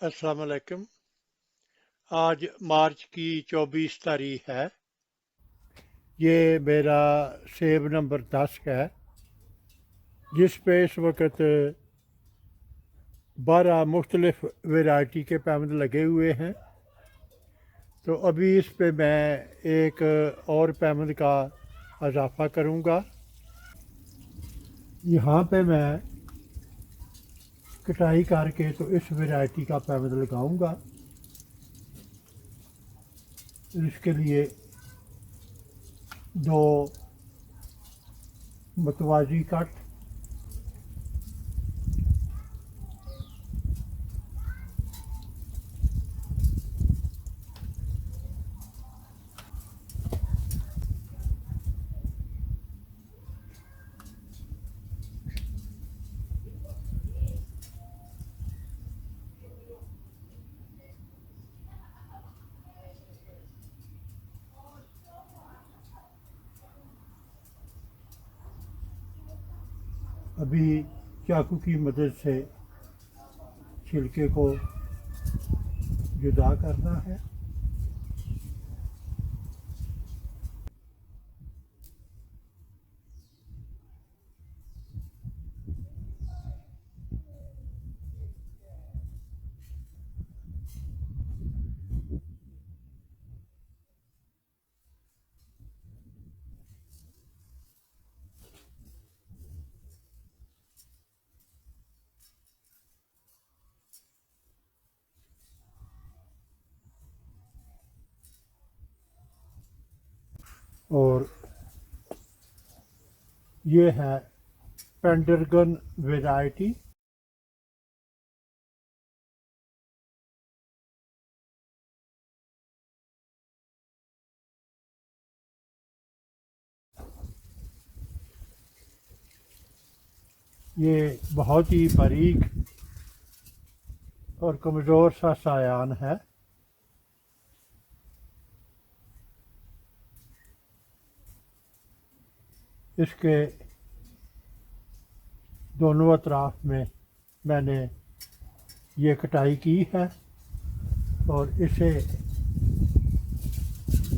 अस्सलाम वालेकुम। आज मार्च की 24 तारीख है। ये मेरा सेब नंबर 10 है जिस पे इस वक्त 12 मुख्तलिफ वैरायटी के पैमद लगे हुए हैं। तो अभी इस पे मैं एक और पैमद का इजाफ़ा करूँगा। यहाँ पे मैं कटाई करके तो इस वैरायटी का पैमद लगाऊँगा। इसके लिए 2 मतवाजी कट, अभी चाकू की मदद से छिलके को जुदा करना है। और ये है पेंडरगन वैरायटी। ये बहुत ही बारीक और कमज़ोर सा सायान है। इसके दोनों अतराफ में मैंने ये कटाई की है और इसे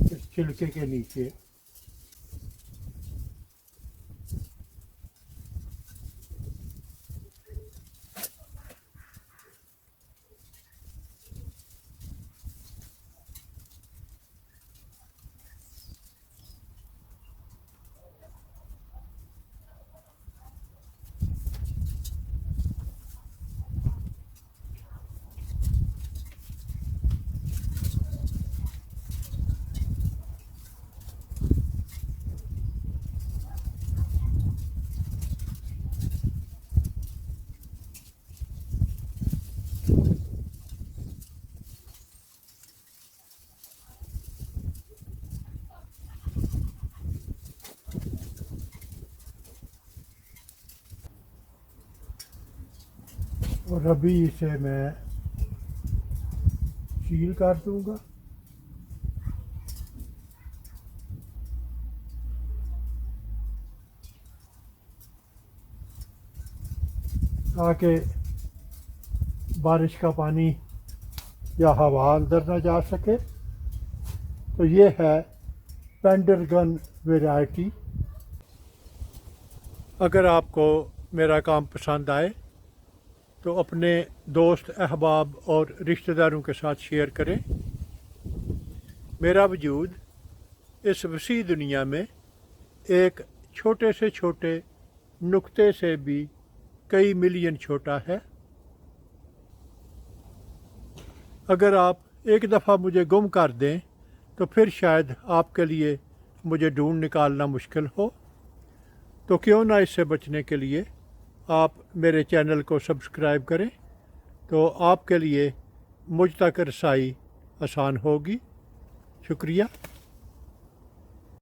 इस छिलके के नीचे और अभी इसे मैं सील कर दूंगा। ताकि बारिश का पानी या हवा अंदर ना जा सके। तो ये है पेंडरगन वैरायटी। अगर आपको मेरा काम पसंद आए तो अपने दोस्त अहबाब और रिश्तेदारों के साथ शेयर करें। मेरा वजूद इस वसी दुनिया में एक छोटे से छोटे नुक्ते से भी कई मिलियन छोटा है। अगर आप एक दफ़ा मुझे गुम कर दें तो फिर शायद आपके लिए मुझे ढूंढ निकालना मुश्किल हो। तो क्यों ना इससे बचने के लिए आप मेरे चैनल को सब्सक्राइब करें, तो आपके लिए मुझ तक रसाई आसान होगी। शुक्रिया।